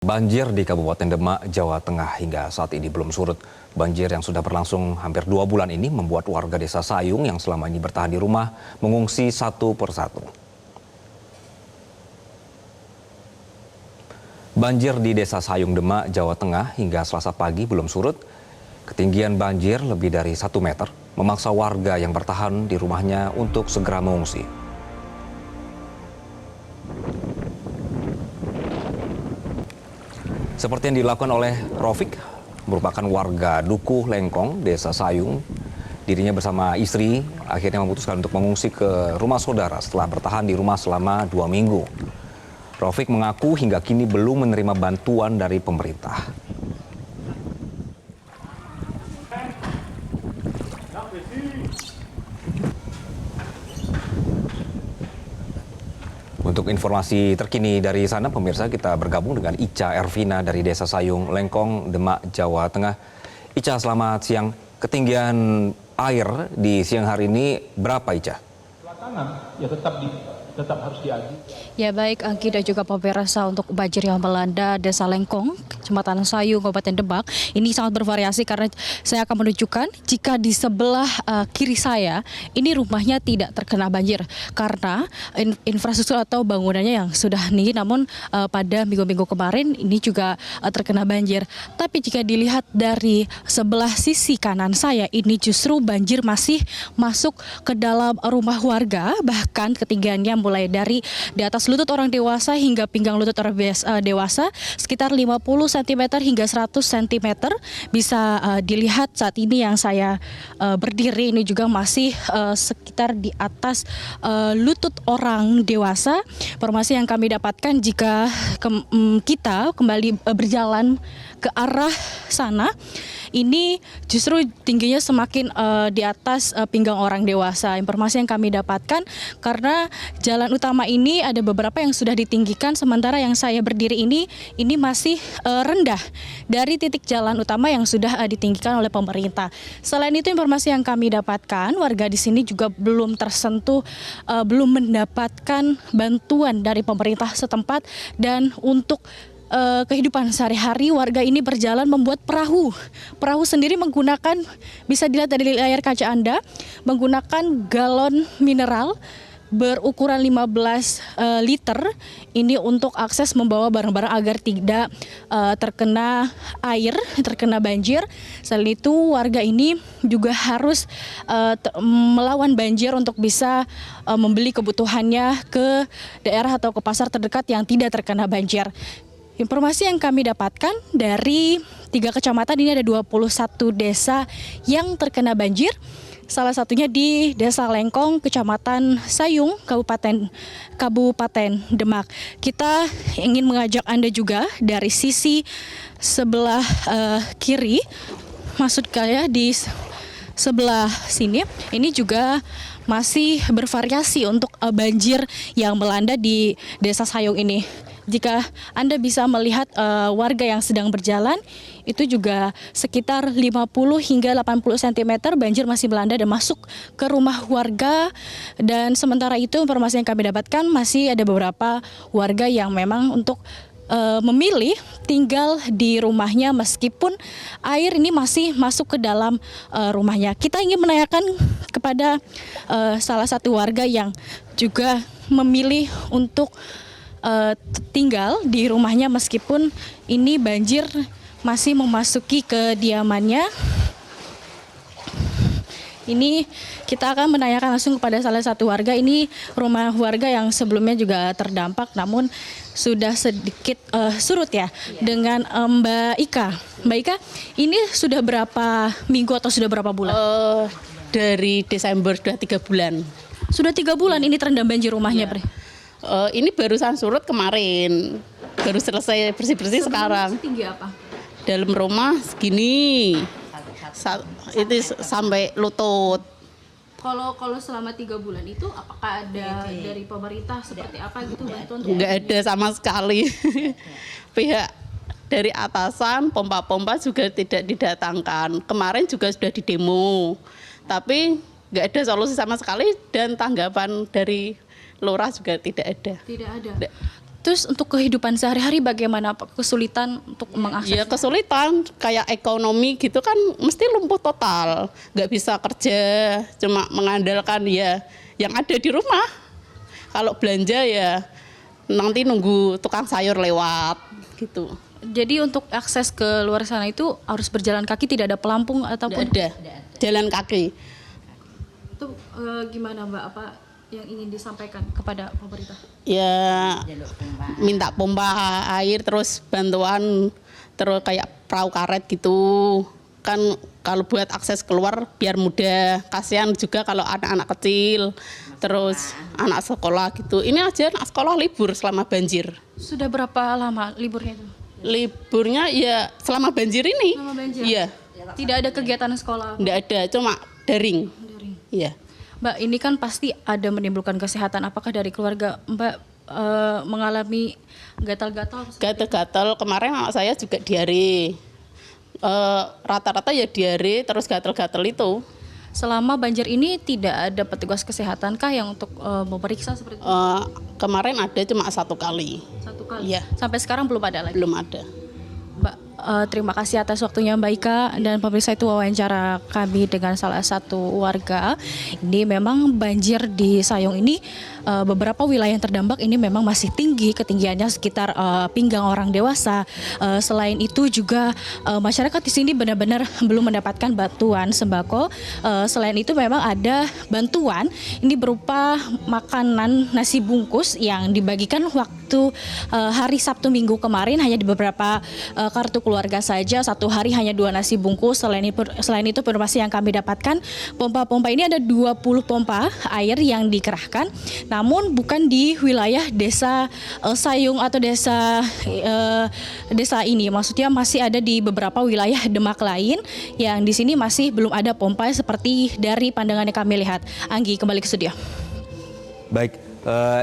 Banjir di Kabupaten Demak, Jawa Tengah hingga saat ini belum surut. Banjir yang sudah berlangsung hampir 2 bulan ini membuat warga desa Sayung yang selama ini bertahan di rumah mengungsi satu persatu. Banjir di desa Sayung Demak, Jawa Tengah hingga Selasa pagi belum surut. Ketinggian banjir lebih dari 1 meter memaksa warga yang bertahan di rumahnya untuk segera mengungsi. Seperti yang dilakukan oleh Rofik, merupakan warga Dukuh Lengkong, Desa Sayung. Dirinya bersama istri akhirnya memutuskan untuk mengungsi ke rumah saudara setelah bertahan di rumah selama 2 minggu. Rofik mengaku hingga kini belum menerima bantuan dari pemerintah. Untuk informasi terkini dari sana, pemirsa, kita bergabung dengan Ica Ervina dari Desa Sayung Lengkong, Demak, Jawa Tengah. Ica, selamat siang. Ketinggian air di siang hari ini berapa, Ica? Ya tetap harus diadu. Ya baik, Anggi dan juga pemirsa, untuk banjir yang melanda Desa Lengkong, Kecamatan Sayung, Kabupaten Demak, ini sangat bervariasi karena saya akan menunjukkan jika di sebelah kiri saya ini rumahnya tidak terkena banjir karena infrastruktur atau bangunannya yang sudah tinggi, namun pada minggu-minggu kemarin ini juga terkena banjir. Tapi jika dilihat dari sebelah sisi kanan saya, ini justru banjir masih masuk ke dalam rumah warga, bahkan ketinggiannya mulai dari di atas lutut orang dewasa hingga pinggang lutut orang dewasa sekitar 50 cm hingga 100 cm. Bisa dilihat saat ini yang saya berdiri ini juga masih sekitar di atas lutut orang dewasa. Informasi yang kami dapatkan jika kita kembali berjalan ke arah sana, ini justru tingginya semakin di atas pinggang orang dewasa. Informasi yang kami dapatkan karena jalan utama ini ada beberapa yang sudah ditinggikan, sementara yang saya berdiri ini masih rendah dari titik jalan utama yang sudah ditinggikan oleh pemerintah. Selain itu, informasi yang kami dapatkan, warga di sini juga belum tersentuh, belum mendapatkan bantuan dari pemerintah setempat, dan untuk kehidupan sehari-hari warga ini berjalan membuat perahu. Perahu sendiri menggunakan, bisa dilihat dari layar kaca Anda, menggunakan galon mineral berukuran 15 liter ini untuk akses membawa barang-barang agar tidak terkena air, terkena banjir. Selain itu, warga ini juga harus melawan banjir untuk bisa membeli kebutuhannya ke daerah atau ke pasar terdekat yang tidak terkena banjir. Informasi yang kami dapatkan dari 3 kecamatan ini ada 21 desa yang terkena banjir. Salah satunya di Desa Lengkong, Kecamatan Sayung, Kabupaten Demak. Kita ingin mengajak Anda juga dari sisi sebelah kiri, maksud saya di sebelah sini, ini juga masih bervariasi untuk banjir yang melanda di Desa Sayung ini. Jika Anda bisa melihat warga yang sedang berjalan, itu juga sekitar 50 hingga 80 cm banjir masih melanda dan masuk ke rumah warga. Dan sementara itu, informasi yang kami dapatkan, masih ada beberapa warga yang memang untuk memilih tinggal di rumahnya meskipun air ini masih masuk ke dalam rumahnya. Kita ingin menanyakan kepada salah satu warga yang juga memilih untuk tinggal di rumahnya meskipun ini banjir masih memasuki kediamannya. Ini kita akan menanyakan langsung kepada salah satu warga. Ini rumah warga yang sebelumnya juga terdampak namun sudah sedikit surut ya. Dengan Mbak Ika. Mbak Ika, ini sudah berapa minggu atau sudah berapa bulan? Dari Desember sudah 3 bulan. Sudah 3 bulan ini terendam banjir rumahnya, Bre? Ini barusan surut kemarin, baru selesai bersih-bersih sekarang. Setinggi apa? Dalam rumah segini, itu sampai lutut. Kalau selama 3 bulan itu apakah ada dari pemerintah seperti apa gitu bantuan? Nggak ada sama sekali. Pihak dari atasan, pompa-pompa juga tidak didatangkan. Kemarin juga sudah didemo, tapi nggak ada solusi sama sekali dan tanggapan dari Lurah juga tidak ada. Tidak ada. Terus untuk kehidupan sehari-hari bagaimana Pak? Kesulitan untuk mengakses? Ya kesulitan, kayak ekonomi gitu kan mesti lumpuh total. Nggak bisa kerja, cuma mengandalkan ya yang ada di rumah. Kalau belanja ya nanti nunggu tukang sayur lewat gitu. Jadi untuk akses ke luar sana itu harus berjalan kaki, tidak ada pelampung ataupun? Nggak ada, jalan kaki. Itu gimana Mbak? Apa yang ingin disampaikan kepada pemerintah? Ya minta pompa air, terus bantuan, terus kayak perahu karet gitu kan, kalau buat akses keluar biar mudah. Kasihan juga kalau anak-anak kecil, terus anak sekolah gitu. Ini aja anak sekolah libur selama banjir. Sudah berapa lama liburnya itu? Liburnya ya selama banjir ini. Selama banjir? Iya, Tidak ada kegiatan sekolah? enggak ada, cuma daring. Daring. Iya. Mbak, ini kan pasti ada menimbulkan kesehatan. Apakah dari keluarga Mbak mengalami gatal-gatal? Gatal-gatal, kemarin anak saya juga diare. Rata-rata ya diare terus gatal-gatal itu. Selama banjir ini tidak ada petugas kesehatan kah yang untuk memeriksa seperti itu? Kemarin ada cuma 1 kali. 1 kali? Iya. Sampai sekarang belum ada lagi? Belum ada. Mbak, terima kasih atas waktunya Mbak Ika, dan pemirsa itu wawancara kami dengan salah satu warga. Ini memang banjir di Sayung ini beberapa wilayah yang terdampak ini memang masih tinggi, ketinggiannya sekitar pinggang orang dewasa. Selain itu juga masyarakat di sini benar-benar belum mendapatkan bantuan sembako. Selain itu memang ada bantuan ini berupa makanan nasi bungkus yang dibagikan waktu hari Sabtu Minggu kemarin hanya di beberapa kartu keluarga saja. 1 hari hanya 2 nasi bungkus. Selain itu informasi yang kami dapatkan, pompa-pompa ini ada 20 pompa air yang dikerahkan, namun bukan di wilayah desa Sayung atau desa ini. Maksudnya masih ada di beberapa wilayah Demak lain yang di sini masih belum ada pompa seperti dari pandangan yang kami lihat. Anggi, kembali ke studio. Baik,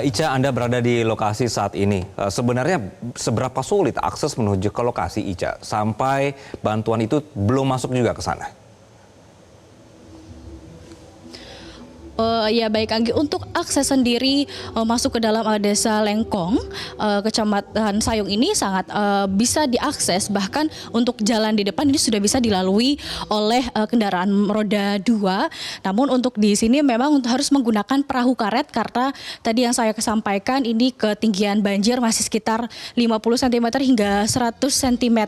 Ica, Anda berada di lokasi saat ini. Sebenarnya seberapa sulit akses menuju ke lokasi, Ica, sampai bantuan itu belum masuk juga ke sana? Ya baik Anggi, untuk akses sendiri masuk ke dalam desa Lengkong, kecamatan Sayung ini sangat bisa diakses, bahkan untuk jalan di depan ini sudah bisa dilalui oleh kendaraan roda 2. Namun untuk di sini memang harus menggunakan perahu karet karena tadi yang saya sampaikan ini ketinggian banjir masih sekitar 50 cm hingga 100 cm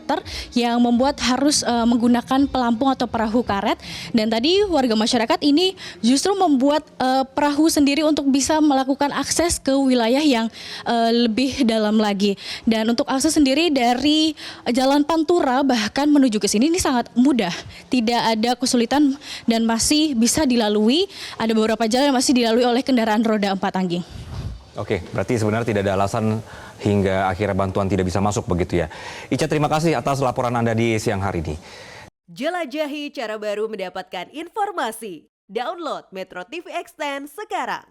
yang membuat harus menggunakan pelampung atau perahu karet. Dan tadi warga masyarakat ini justru membuat perahu sendiri untuk bisa melakukan akses ke wilayah yang lebih dalam lagi. Dan untuk akses sendiri dari Jalan Pantura bahkan menuju ke sini ini sangat mudah, tidak ada kesulitan dan masih bisa dilalui. Ada beberapa jalan yang masih dilalui oleh kendaraan roda 4, Anggi. Oke, berarti sebenarnya tidak ada alasan hingga akhirnya bantuan tidak bisa masuk begitu ya. Ica, terima kasih atas laporan Anda di siang hari ini. Jelajahi cara baru mendapatkan informasi. Download Metro TV Extend sekarang.